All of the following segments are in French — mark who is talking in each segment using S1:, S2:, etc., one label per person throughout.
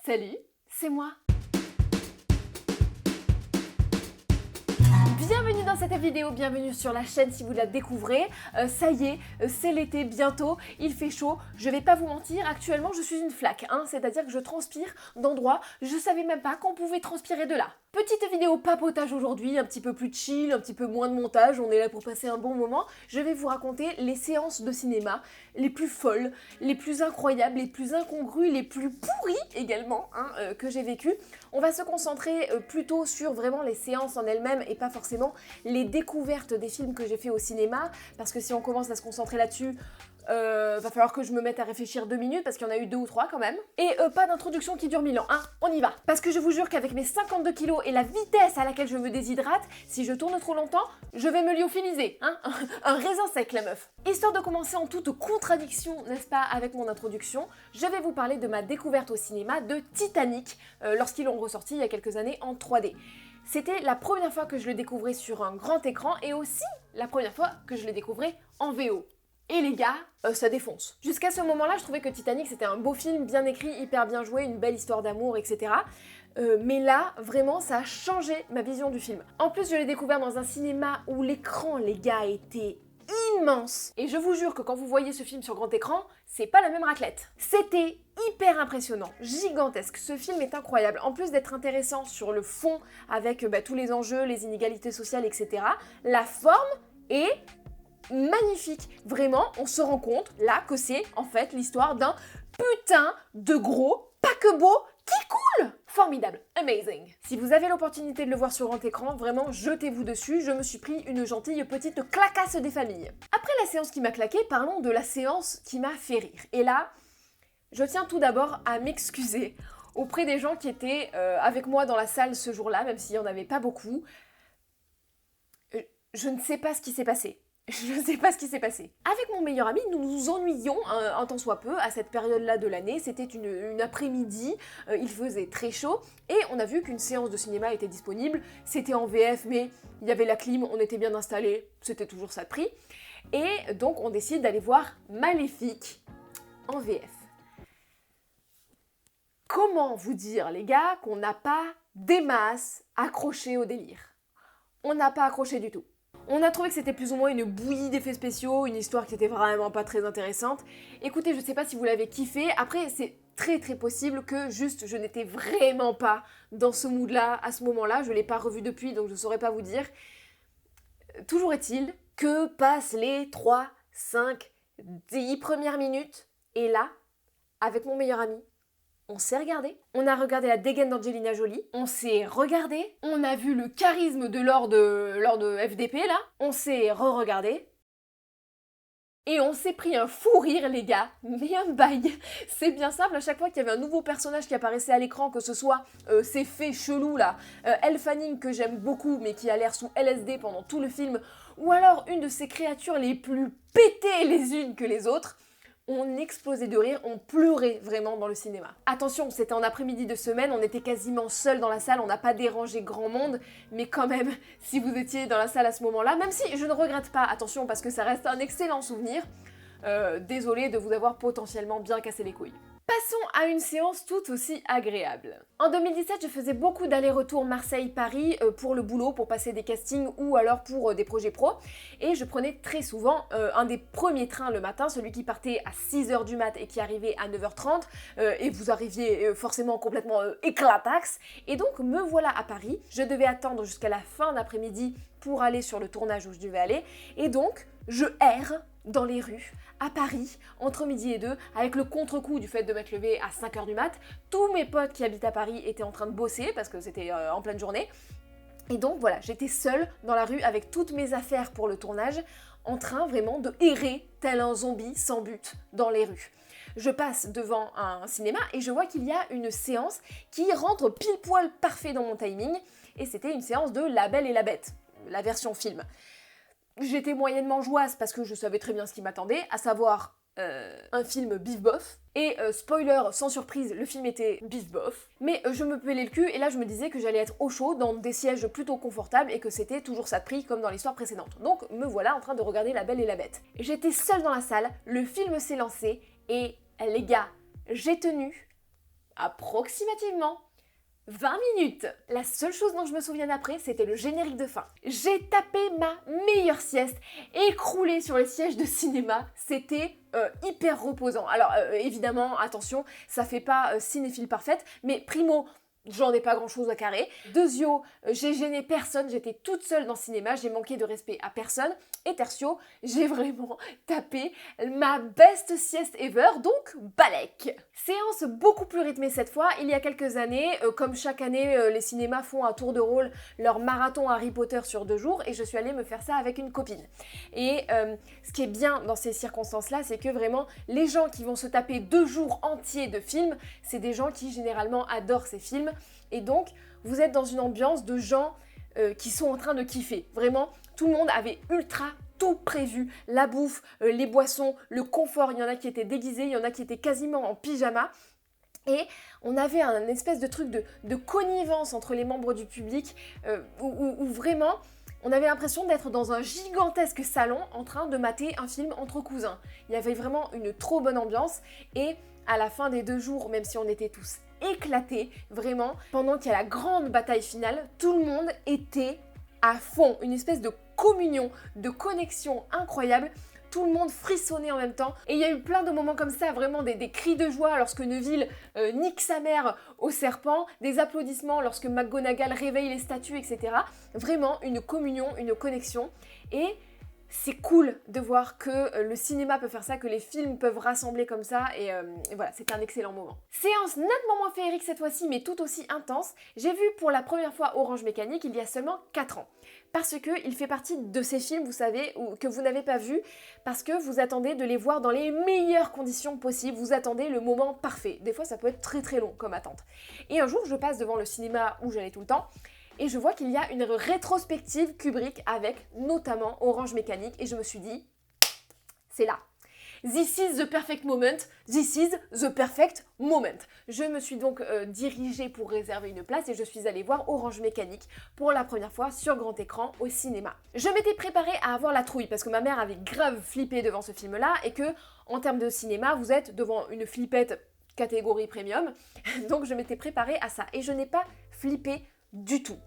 S1: Salut, c'est moi. Bienvenue dans cette vidéo, bienvenue sur la chaîne si vous la découvrez. Ça y est, c'est l'été bientôt, il fait chaud. Je vais pas vous mentir, actuellement je suis une flaque, c'est-à-dire que je transpire d'endroits, je savais même pas qu'on pouvait transpirer de là. Petite vidéo papotage aujourd'hui, un petit peu plus chill, un petit peu moins de montage, on est là pour passer un bon moment. Je vais vous raconter les séances de cinéma les plus folles, les plus incroyables, les plus incongrues, les plus pourries également que j'ai vécues. On va se concentrer plutôt sur vraiment les séances en elles-mêmes et pas forcément les découvertes des films que j'ai fait au cinéma, parce que si on commence à se concentrer là-dessus, va falloir que je me mette à réfléchir 2 minutes parce qu'il y en a eu 2 ou 3 quand même. Et pas d'introduction qui dure 1000 ans, on y va. Parce que je vous jure qu'avec mes 52 kilos et la vitesse à laquelle je me déshydrate, si je tourne trop longtemps, je vais me lyophiliser, un raisin sec la meuf. Histoire de commencer en toute contradiction, n'est-ce pas, avec mon introduction, je vais vous parler de ma découverte au cinéma de Titanic, lorsqu'ils l'ont ressorti il y a quelques années en 3D. C'était la première fois que je le découvrais sur un grand écran et aussi la première fois que je le découvrais en VO. Et les gars, ça défonce. Jusqu'à ce moment-là, je trouvais que Titanic c'était un beau film, bien écrit, hyper bien joué, une belle histoire d'amour, etc. Mais là, vraiment, ça a changé ma vision du film. En plus, je l'ai découvert dans un cinéma où l'écran, les gars, était immense. Et je vous jure que quand vous voyez ce film sur grand écran, c'est pas la même raclette. C'était hyper impressionnant, gigantesque. Ce film est incroyable. En plus d'être intéressant sur le fond, avec tous les enjeux, les inégalités sociales, etc., la forme est magnifique. Vraiment, on se rend compte, là, que c'est en fait l'histoire d'un putain de gros paquebot qui coule. Formidable, amazing. Si vous avez l'opportunité de le voir sur grand écran, vraiment, jetez-vous dessus. Je me suis pris une gentille petite clacasse des familles. Après la séance qui m'a claqué, parlons de la séance qui m'a fait rire. Et là, je tiens tout d'abord à m'excuser auprès des gens qui étaient avec moi dans la salle ce jour-là, même s'il n'y en avait pas beaucoup. Je ne sais pas ce qui s'est passé. Je ne sais pas ce qui s'est passé. Avec mon meilleur ami, nous nous ennuyions un tant soit peu à cette période-là de l'année. C'était une après-midi, il faisait très chaud et on a vu qu'une séance de cinéma était disponible. C'était en VF, mais il y avait la clim, on était bien installés, c'était toujours ça de prix. Et donc on décide d'aller voir Maléfique en VF. Comment vous dire, les gars, qu'on n'a pas des masses accrochées au délire? On n'a pas accroché du tout. On a trouvé que c'était plus ou moins une bouillie d'effets spéciaux, une histoire qui était vraiment pas très intéressante. Écoutez, je sais pas si vous l'avez kiffé, après c'est très possible que juste je n'étais vraiment pas dans ce mood-là à ce moment-là, je l'ai pas revu depuis donc je saurais pas vous dire. Toujours est-il que passent les 3, 5, 10 premières minutes et là, avec mon meilleur ami, on s'est regardé, on a regardé la dégaine d'Angelina Jolie, on s'est regardé, on a vu le charisme de Lord FDP là, on s'est re-regardé, et on s'est pris un fou rire les gars, mais un bail. C'est bien simple, à chaque fois qu'il y avait un nouveau personnage qui apparaissait à l'écran, que ce soit ces fées chelous là, Elle Fanning que j'aime beaucoup mais qui a l'air sous LSD pendant tout le film, ou alors une de ces créatures les plus pétées les unes que les autres, on explosait de rire, on pleurait vraiment dans le cinéma. Attention, c'était en après-midi de semaine, on était quasiment seuls dans la salle, on n'a pas dérangé grand monde, mais quand même, si vous étiez dans la salle à ce moment-là, même si je ne regrette pas, attention, parce que ça reste un excellent souvenir, désolée de vous avoir potentiellement bien cassé les couilles. Passons à une séance tout aussi agréable. En 2017, je faisais beaucoup d'allers-retours Marseille-Paris pour le boulot, pour passer des castings ou alors pour des projets pro. Et je prenais très souvent un des premiers trains le matin, celui qui partait à 6h du mat et qui arrivait à 9h30. Et vous arriviez forcément complètement éclataxe. Et donc me voilà à Paris. Je devais attendre jusqu'à la fin d'après-midi pour aller sur le tournage où je devais aller. Et donc, je erre dans les rues, à Paris, entre midi et 2, avec le contre-coup du fait de m'être levée à 5h du mat. Tous mes potes qui habitent à Paris étaient en train de bosser parce que c'était en pleine journée. Et donc voilà, j'étais seule dans la rue avec toutes mes affaires pour le tournage, en train vraiment de errer tel un zombie sans but dans les rues. Je passe devant un cinéma et je vois qu'il y a une séance qui rentre pile poil parfait dans mon timing. Et c'était une séance de La Belle et la Bête, la version film. J'étais moyennement joyeuse parce que je savais très bien ce qui m'attendait, à savoir un film bif-bof. Et spoiler, sans surprise, le film était bif-bof. Mais je me pelais le cul et là je me disais que j'allais être au chaud dans des sièges plutôt confortables et que c'était toujours ça de prix comme dans l'histoire précédente. Donc me voilà en train de regarder La Belle et la Bête. J'étais seule dans la salle, le film s'est lancé et les gars, j'ai tenu approximativement 20 minutes. La seule chose dont je me souviens après, c'était le générique de fin. J'ai tapé ma meilleure sieste, écroulée sur les sièges de cinéma. C'était hyper reposant. Alors évidemment, attention, ça fait pas cinéphile parfaite, mais primo, j'en ai pas grand chose à carrer. Deuxio, j'ai gêné personne, j'étais toute seule dans le cinéma, j'ai manqué de respect à personne. Et tertio, j'ai vraiment tapé ma best sieste ever, donc balèque. Séance beaucoup plus rythmée cette fois. Il y a quelques années, comme chaque année, les cinémas font à tour de rôle leur marathon Harry Potter sur 2 jours et je suis allée me faire ça avec une copine. Et ce qui est bien dans ces circonstances-là, c'est que vraiment, les gens qui vont se taper 2 jours entiers de films, c'est des gens qui généralement adorent ces films. Et donc, vous êtes dans une ambiance de gens qui sont en train de kiffer. Vraiment, tout le monde avait ultra tout prévu. La bouffe, les boissons, le confort. Il y en a qui étaient déguisés, il y en a qui étaient quasiment en pyjama. Et on avait un espèce de truc de connivence entre les membres du public où vraiment... On avait l'impression d'être dans un gigantesque salon en train de mater un film entre cousins. Il y avait vraiment une trop bonne ambiance et à la fin des 2 jours, même si on était tous éclatés, vraiment, pendant qu'il y a la grande bataille finale, tout le monde était à fond. Une espèce de communion, de connexion incroyable. Tout le monde frissonnait en même temps. Et il y a eu plein de moments comme ça, vraiment des cris de joie lorsque Neville nique sa mère au serpent, des applaudissements lorsque McGonagall réveille les statues, etc. Vraiment une communion, une connexion. Et c'est cool de voir que le cinéma peut faire ça, que les films peuvent rassembler comme ça. Et voilà, c'était un excellent moment. Séance nettement moins féerique cette fois-ci, mais tout aussi intense. J'ai vu pour la première fois Orange Mécanique il y a seulement 4 ans. Parce qu'il fait partie de ces films, vous savez, que vous n'avez pas vus, parce que vous attendez de les voir dans les meilleures conditions possibles, vous attendez le moment parfait. Des fois, ça peut être très très long comme attente. Et un jour, je passe devant le cinéma où j'allais tout le temps, et je vois qu'il y a une rétrospective Kubrick avec notamment Orange Mécanique, et je me suis dit, c'est là. This is the perfect moment, this is the perfect moment. Je me suis donc dirigée pour réserver une place et je suis allée voir Orange Mécanique pour la première fois sur grand écran au cinéma. Je m'étais préparée à avoir la trouille parce que ma mère avait grave flippé devant ce film-là et que, en termes de cinéma, vous êtes devant une flippette catégorie premium, donc je m'étais préparée à ça et je n'ai pas flippé du tout.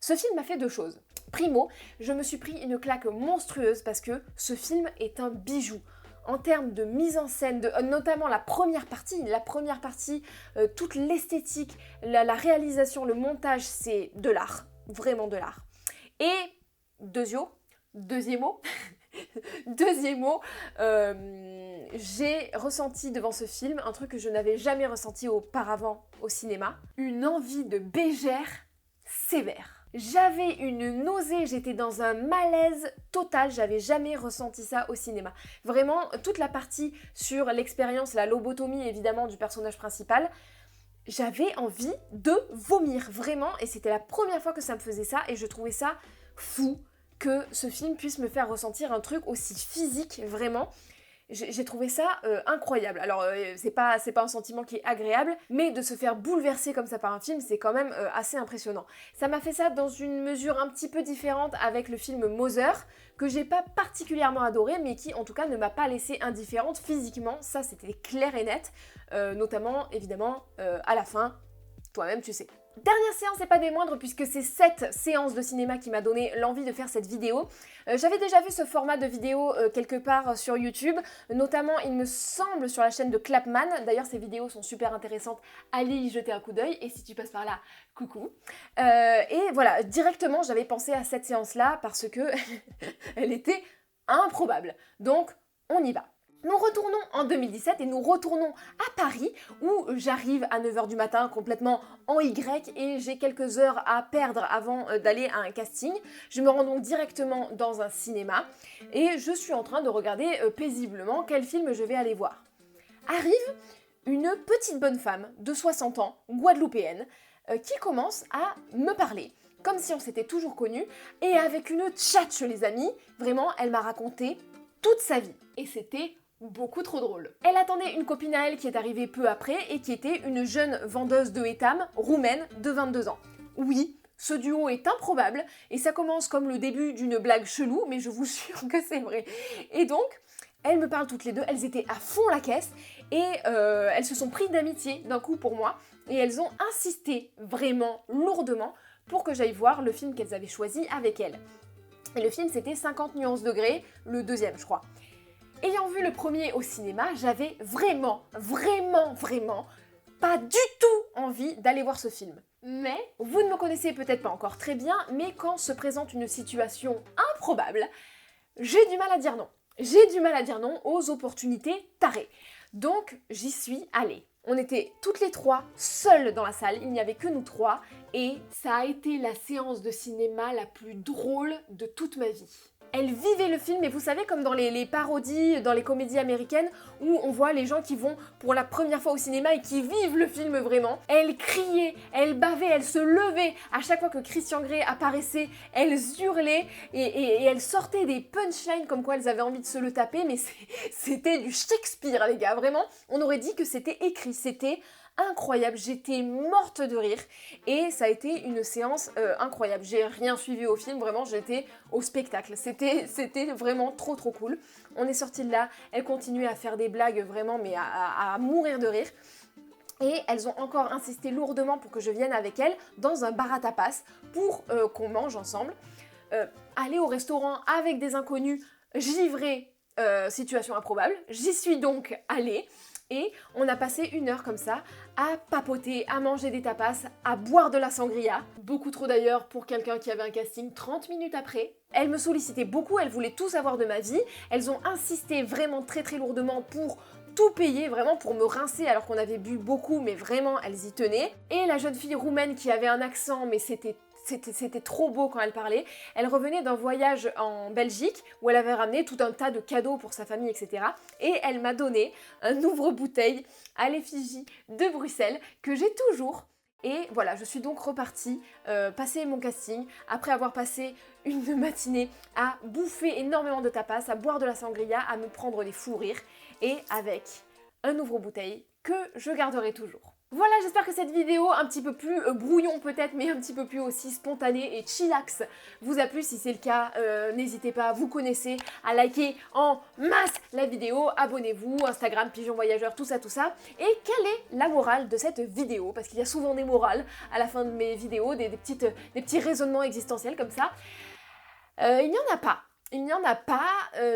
S1: Ce film m'a fait 2 choses. Primo, je me suis pris une claque monstrueuse parce que ce film est un bijou. En termes de mise en scène, notamment la première partie, toute l'esthétique, la réalisation, le montage, c'est de l'art, vraiment de l'art. Et deuxième mot, j'ai ressenti devant ce film un truc que je n'avais jamais ressenti auparavant au cinéma, une envie de bégère sévère. J'avais une nausée, j'étais dans un malaise total, j'avais jamais ressenti ça au cinéma. Vraiment, toute la partie sur l'expérience, la lobotomie évidemment du personnage principal, j'avais envie de vomir, vraiment, et c'était la première fois que ça me faisait ça, et je trouvais ça fou que ce film puisse me faire ressentir un truc aussi physique, vraiment. J'ai trouvé ça incroyable. Alors, c'est pas un sentiment qui est agréable, mais de se faire bouleverser comme ça par un film, c'est quand même assez impressionnant. Ça m'a fait ça dans une mesure un petit peu différente avec le film Mother, que j'ai pas particulièrement adoré, mais qui en tout cas ne m'a pas laissée indifférente physiquement. Ça, c'était clair et net, notamment, évidemment, à la fin, toi-même tu sais. Dernière séance et pas des moindres puisque c'est cette séance de cinéma qui m'a donné l'envie de faire cette vidéo. J'avais déjà vu ce format de vidéo quelque part sur YouTube, notamment il me semble sur la chaîne de Clapman. D'ailleurs ces vidéos sont super intéressantes, allez y jeter un coup d'œil et si tu passes par là, coucou. Et voilà, directement j'avais pensé à cette séance-là parce que elle était improbable. Donc on y va. Nous retournons en 2017 et nous retournons à Paris où j'arrive à 9h du matin complètement en Y et j'ai quelques heures à perdre avant d'aller à un casting. Je me rends donc directement dans un cinéma et je suis en train de regarder paisiblement quel film je vais aller voir. Arrive une petite bonne femme de 60 ans, guadeloupéenne, qui commence à me parler. Comme si on s'était toujours connus et avec une tchatche les amis, vraiment elle m'a raconté toute sa vie. Et c'était beaucoup trop drôle. Elle attendait une copine à elle qui est arrivée peu après et qui était une jeune vendeuse de Etam, roumaine, de 22 ans. Oui, ce duo est improbable et ça commence comme le début d'une blague chelou, mais je vous jure que c'est vrai. Et donc, elles me parlent toutes les deux, elles étaient à fond la caisse et elles se sont prises d'amitié d'un coup pour moi et elles ont insisté vraiment lourdement pour que j'aille voir le film qu'elles avaient choisi avec elles. Et le film c'était 50 nuances degrés, le deuxième je crois. Ayant vu le premier au cinéma, j'avais vraiment pas du tout envie d'aller voir ce film. Mais, vous ne me connaissez peut-être pas encore très bien, mais quand se présente une situation improbable, j'ai du mal à dire non. J'ai du mal à dire non aux opportunités tarées. Donc, j'y suis allée. On était toutes les trois seules dans la salle, il n'y avait que nous trois, et ça a été la séance de cinéma la plus drôle de toute ma vie. Elle vivait le film, et vous savez, comme dans les parodies, dans les comédies américaines, où on voit les gens qui vont pour la première fois au cinéma et qui vivent le film vraiment. Elle criait, elle bavait, elle se levait. À chaque fois que Christian Grey apparaissait, elles hurlaient et elles sortaient des punchlines comme quoi elles avaient envie de se le taper, mais c'était du Shakespeare, les gars, vraiment. On aurait dit que c'était écrit, c'était incroyable, j'étais morte de rire et ça a été une séance incroyable. J'ai rien suivi au film, vraiment j'étais au spectacle. C'était vraiment trop cool. On est sorti de là, elles continuaient à faire des blagues vraiment mais à mourir de rire. Et elles ont encore insisté lourdement pour que je vienne avec elles dans un bar à tapas pour qu'on mange ensemble. Aller au restaurant avec des inconnus, givrés, situation improbable. J'y suis donc allée. Et on a passé 1 heure comme ça à papoter, à manger des tapas, à boire de la sangria. Beaucoup trop d'ailleurs pour quelqu'un qui avait un casting 30 minutes après. Elles me sollicitaient beaucoup, elles voulaient tout savoir de ma vie. Elles ont insisté vraiment très lourdement pour tout payer, vraiment pour me rincer alors qu'on avait bu beaucoup, mais vraiment elles y tenaient. Et la jeune fille roumaine qui avait un accent, mais c'était trop beau quand elle parlait. Elle revenait d'un voyage en Belgique où elle avait ramené tout un tas de cadeaux pour sa famille, etc. Et elle m'a donné un ouvre-bouteille à l'effigie de Bruxelles que j'ai toujours. Et voilà, je suis donc repartie passer mon casting après avoir passé une matinée à bouffer énormément de tapas, à boire de la sangria, à me prendre des fous rires et avec un ouvre-bouteille que je garderai toujours. Voilà, j'espère que cette vidéo, un petit peu plus brouillon peut-être, mais un petit peu plus aussi spontanée et chillax, vous a plu. Si c'est le cas, n'hésitez pas, vous connaissez, à liker en masse la vidéo, abonnez-vous, Instagram, Pigeon Voyageur, tout ça. Et quelle est la morale de cette vidéo? Parce qu'il y a souvent des morales à la fin de mes vidéos, des petits raisonnements existentiels comme ça. Il n'y en a pas. Il n'y en a pas,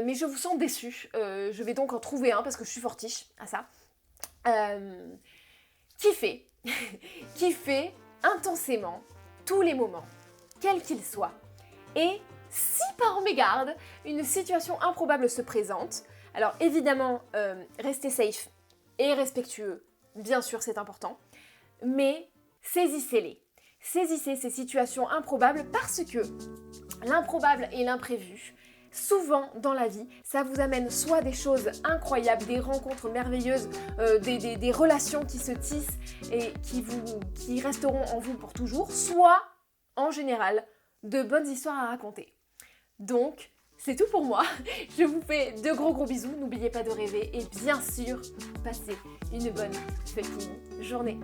S1: mais je vous sens déçus. Je vais donc en trouver un parce que je suis fortiche à ça. Kiffer intensément tous les moments, quels qu'ils soient. Et si par mégarde, une situation improbable se présente, alors évidemment, restez safe et respectueux, bien sûr c'est important, mais saisissez-les. Saisissez ces situations improbables parce que l'improbable et l'imprévu, souvent dans la vie, ça vous amène soit des choses incroyables, des rencontres merveilleuses, des relations qui se tissent et qui resteront en vous pour toujours, soit, en général, de bonnes histoires à raconter. Donc, c'est tout pour moi. Je vous fais de gros bisous, n'oubliez pas de rêver et bien sûr, passez une bonne fucking journée.